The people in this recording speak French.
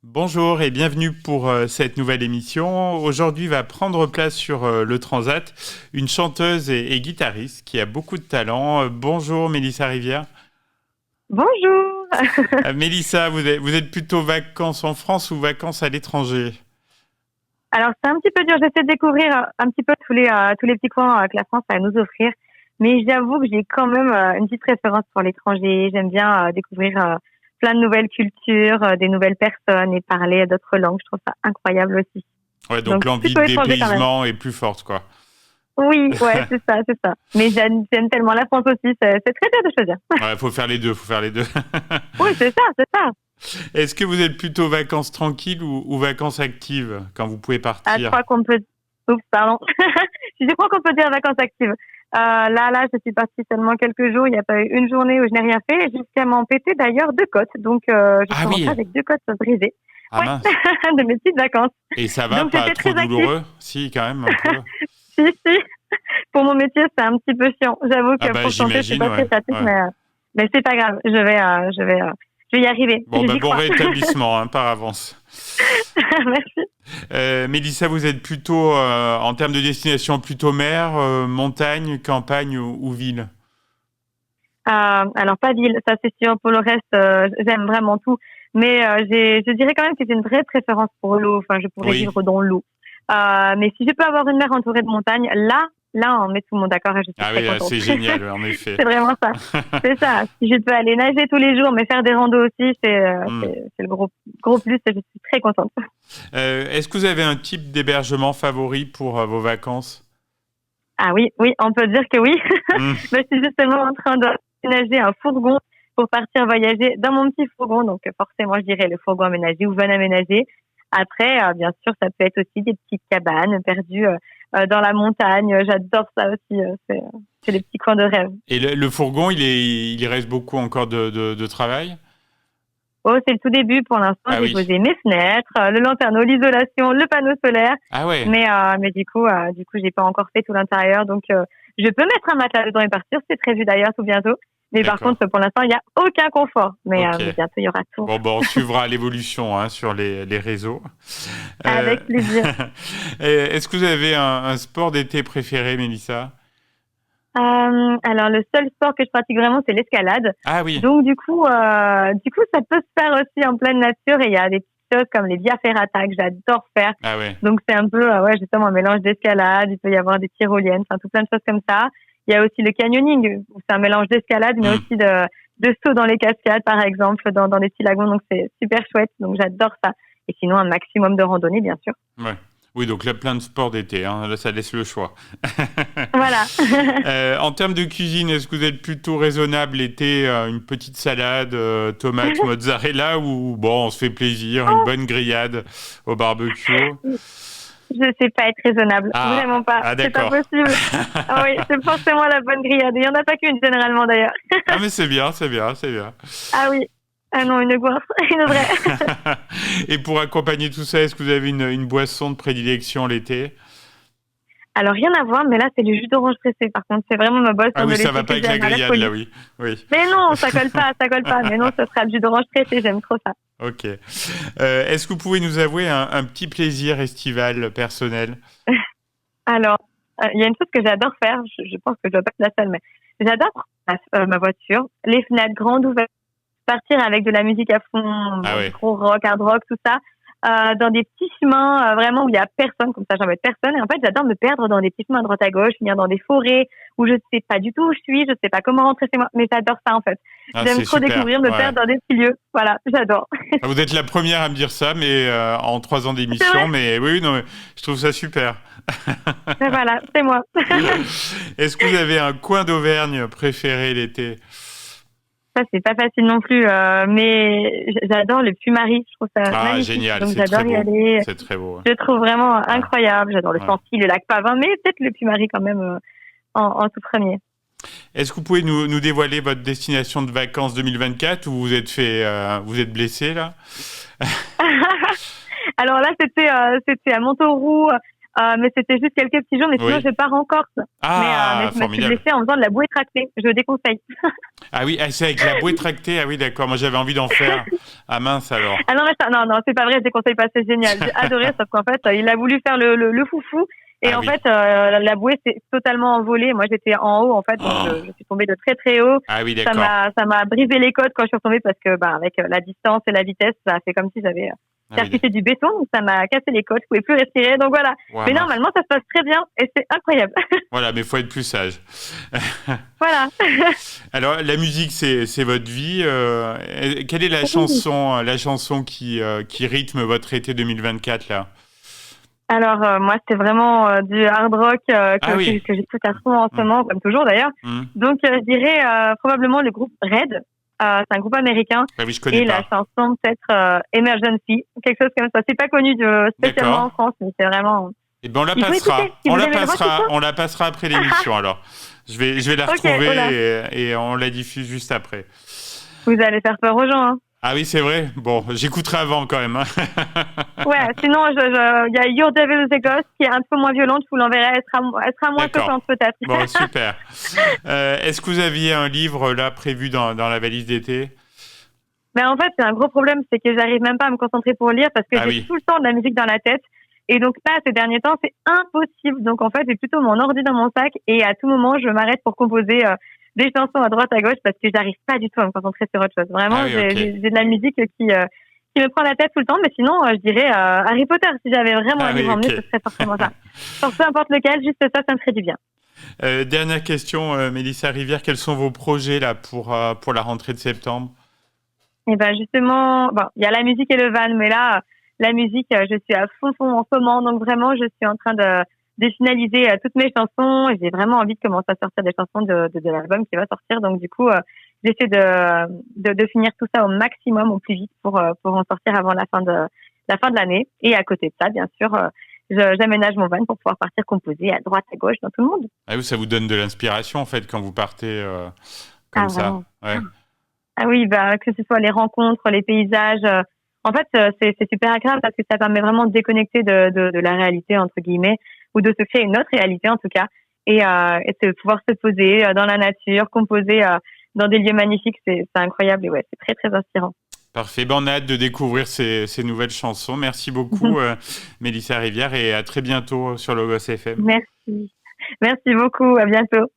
Bonjour et bienvenue pour cette nouvelle émission. Aujourd'hui va prendre place sur le Transat une chanteuse et guitariste qui a beaucoup de talent. Bonjour Mélissa Rivière. Bonjour. Mélissa, vous êtes plutôt vacances en France ou vacances à l'étranger? Alors c'est un petit peu dur, j'essaie de découvrir un petit peu tous les petits coins que la France a à nous offrir, mais j'avoue que j'ai quand même une petite préférence pour l'étranger. J'aime bien découvrir plein de nouvelles cultures, des nouvelles personnes et parler d'autres langues. Je trouve ça incroyable aussi. Ouais, donc Donc l'envie plutôt de étranger quand même. dépaysement est plus forte, quoi. Oui, ouais, c'est ça, c'est ça. Mais j'aime tellement la France aussi, c'est très dur de choisir. Ouais, faut faire les deux, faut faire les deux. Oui, c'est ça, c'est ça. Est-ce que vous êtes plutôt vacances tranquilles ou vacances actives quand vous pouvez Ah, je partir? crois qu'on peut. Oups, pardon. Je crois qu'on peut dire vacances actives. Là, je suis partie seulement quelques jours. Il n'y a pas eu une journée où je n'ai rien fait, jusqu'à m'empêter d'ailleurs 2 côtes. Donc, je Ah suis rentrée oui, avec 2 côtes brisées. ah Ouais, mince. de mes petites vacances. Et ça va, Donc, pas c'était trop très actif. douloureux? Si, quand même, un peu. Si, si. Pour mon métier, c'est un petit peu chiant. J'avoue Ah que bah pour chanter, c'est j'imagine, pas très ouais. pratique, Ouais. mais c'est pas grave. Je vais y arriver. Bon, bah J'y bon crois. rétablissement hein, par avance. Merci. Mélissa, vous êtes plutôt, en termes de destination, plutôt mer, montagne, campagne ou ville? Alors pas ville, ça c'est sûr. Pour le reste, j'aime vraiment tout. Mais je dirais quand même que j'ai une vraie préférence pour l'eau. Enfin, je pourrais Oui. vivre dans l'eau. Mais si je peux avoir une mer entourée de montagnes, là, on met tout le monde d'accord et je suis Ah très oui, contente. c'est génial, en effet. C'est vraiment ça. C'est ça. Si je peux aller nager tous les jours, mais faire des randos aussi, Hmm. c'est le gros plus et je suis très contente. Est-ce que vous avez un type d'hébergement favori pour vos vacances? Ah oui, oui, on peut dire que oui. Hmm. Je suis justement en train d'aménager un fourgon pour partir voyager dans mon petit fourgon. Donc forcément, je dirais le fourgon aménagé ou van aménagé. Après, bien sûr, ça peut être aussi des petites cabanes perdues dans la montagne. J'adore ça aussi. C'est des petits coins de rêve. Et le fourgon, il reste beaucoup encore de travail? Oh, c'est le tout début pour l'instant. Ah J'ai oui. posé mes fenêtres, le lanterneau, l'isolation, le panneau solaire. Ah ouais. Mais du coup, j'ai pas encore fait tout l'intérieur. Donc, je peux mettre un matelas dedans et partir. C'est prévu d'ailleurs tout bientôt. Mais par D'accord. contre, pour l'instant, il n'y a aucun confort. Ok. Mais bientôt, il y aura tout. Bon, on suivra l'évolution hein, sur les réseaux. Euh, Avec plaisir. Est-ce que vous avez un sport d'été préféré, Mélissa? Alors, le seul sport que je pratique vraiment, c'est l'escalade. Ah oui. Donc, du coup, ça peut se faire aussi en pleine nature et il y a des petites choses comme les via ferrata que j'adore faire. Ah ouais. Donc, c'est un peu, ouais, justement, un mélange d'escalade. Il peut y avoir des tyroliennes, enfin, tout plein de choses comme ça. Il y a aussi le canyoning, où c'est un mélange d'escalade, mais Hmm. aussi de saut dans les cascades, par exemple, dans des petits lagons. Donc, c'est super chouette. Donc, j'adore ça. Et sinon, un maximum de randonnée, bien sûr. Ouais. Oui, donc là, plein de sports d'été. Hein. Là, ça laisse le choix. Voilà. En termes de cuisine, est-ce que vous êtes plutôt raisonnable l'été, une petite salade, tomate, mozzarella, ou bon, on se fait plaisir, une bonne grillade au barbecue? Je sais pas être raisonnable. Vraiment pas. C'est pas D'accord. possible. Ah oui, c'est forcément la bonne grillade. Il y en a pas qu'une, généralement, d'ailleurs. Ah, mais c'est bien, c'est bien, c'est bien. Ah oui. Ah non, une gointre. Une vraie. Et pour accompagner tout ça, est-ce que vous avez une boisson de prédilection l'été? Alors, rien à voir, mais là, c'est le jus d'orange pressé. Par contre, c'est vraiment ma boisson Ah de oui, ça l'été va pas que avec la j'aime à la grillade, folie. là, oui. Oui, Mais non, ça colle pas, ça colle pas. Mais non, ce sera le jus d'orange pressé. J'aime trop ça. ok. Est-ce que vous pouvez nous avouer un petit plaisir estival personnel? Alors, il y a une chose que j'adore faire. Je pense que je dois pas être la seule, mais j'adore prendre ma voiture, les fenêtres grandes ouvertes, partir avec de la musique à fond, Ah ouais. gros rock, hard rock, tout ça, dans des petits chemins vraiment où il y a personne, comme ça j'embête personne. Et en fait, j'adore me perdre dans des petits chemins à droite à gauche, finir dans des forêts où je sais pas du tout où je suis, je sais pas comment rentrer chez moi, mais j'adore ça en fait. Ah, J'aime c'est trop super. découvrir, me Ouais. perdre dans des petits lieux. Voilà, j'adore. Ah, vous êtes la première à me dire ça, mais en 3 ans C'est vrai. d'émission, mais oui, non, mais je trouve ça super. Ben voilà, c'est moi. Est-ce que vous avez un coin d'Auvergne préféré l'été? Ça, c'est pas facile non plus, mais j'adore le Puy-Marie. Je trouve ça Ah, magnifique. génial, Donc c'est très j'adore y beau. aller. C'est très beau. Ouais. Je le trouve vraiment incroyable. J'adore le Ouais. Sancy, le lac Pavin, mais peut-être le Puy-Marie quand même en tout premier. Est-ce que vous pouvez nous dévoiler votre destination de vacances 2024 ou vous êtes blessé là? Alors là, c'était à Montauroux, mais c'était juste quelques petits jours. Mais sinon, Oui. je pars en Corse. Ah, Mais je me suis formidable. blessée en faisant de la bouée tractée. Je déconseille. Ah oui, c'est avec la bouée tractée. Ah oui, d'accord. Moi, j'avais envie d'en faire. Ah mince alors. Ah non, mais non, c'est pas vrai, je déconseille pas, c'est génial. J'ai adoré, sauf qu'en fait, il a voulu faire le foufou. Et Ah en oui. fait, la bouée s'est totalement envolée. Moi, j'étais en haut, en fait, donc Oh. je suis tombée de très très haut. Ah oui, d'accord. Ça m'a brisé les côtes quand je suis retombée parce que, avec la distance et la vitesse, ça a fait comme si j'avais Ah oui, percuté du béton. Donc ça m'a cassé les côtes, je pouvais plus respirer. Donc voilà. ouais, Mais mince. normalement, ça se passe très bien et c'est incroyable. Voilà, mais faut être plus sage. Voilà. Alors, la musique, c'est votre vie. Quelle est la chanson qui rythme votre été 2024 là? Alors moi c'était vraiment du hard rock Ah oui. que j'écoute à fond en ce Mm, moment comme toujours d'ailleurs. mm. Donc je dirais probablement le groupe Red. C'est un groupe américain Ah oui, je connais et la pas. chanson peut-être Emergency, quelque chose comme ça. C'est pas connu spécialement en D'accord. France, mais c'est vraiment. Eh ben, on la Il faut passera. écouter si vous avez le droit de On la passera après l'émission alors. Je vais la Ok, oh là, retrouver et on la diffuse juste après. vous allez faire peur aux gens. Hein. Ah oui, c'est vrai. Bon, j'écouterai avant quand même, hein. Ouais, sinon il y a Your Devil is a Ghost qui est un peu moins violente, je vous l'enverrai, elle sera moins D'accord. choquante peut-être. Bon, super. Est-ce que vous aviez un livre là prévu dans la valise d'été? Mais en fait, c'est un gros problème, c'est que j'arrive même pas à me concentrer pour lire parce que Ah j'ai oui. tout le temps de la musique dans la tête. Et donc là, ces derniers temps, c'est impossible. Donc en fait, j'ai plutôt mon ordi dans mon sac et à tout moment, je m'arrête pour composer des chansons à droite, à gauche parce que j'arrive pas du tout à me concentrer sur autre chose. Vraiment, Ah oui, ok. j'ai de la musique qui me prend la tête tout le temps. Mais sinon, je dirais Harry Potter. Si j'avais vraiment Ah un oui, livre à emmener, ok. ce serait forcément ça. Pour peu importe lequel, juste ça me ferait du bien. Dernière question, Mélissa Rivière, quels sont vos projets là pour la rentrée de septembre? Et ben justement, bon, il y a la musique et le van, mais là, la musique, je suis à fond en ce moment, donc vraiment, je suis en train de finaliser toutes mes chansons. Et j'ai vraiment envie de commencer à sortir des chansons de l'album qui va sortir, donc du coup, j'essaie de finir tout ça au maximum, au plus vite, pour en sortir avant la fin de l'année. Et à côté de ça, bien sûr, j'aménage mon van pour pouvoir partir composer à droite, à gauche, dans tout le monde. Ah oui, ça vous donne de l'inspiration en fait quand vous partez Ah comme ça. vraiment. Ouais. Ah oui, que ce soit les rencontres, les paysages. En fait, c'est super agréable parce que ça permet vraiment de déconnecter de la réalité, entre guillemets, ou de se créer une autre réalité, en tout cas, et de pouvoir se poser dans la nature, composer dans des lieux magnifiques. C'est incroyable et ouais, c'est très, très inspirant. Parfait. Ben, on a hâte de découvrir ces nouvelles chansons. Merci beaucoup, Mélissa Rivière, et à très bientôt sur Logos FM. Merci. Merci beaucoup. À bientôt.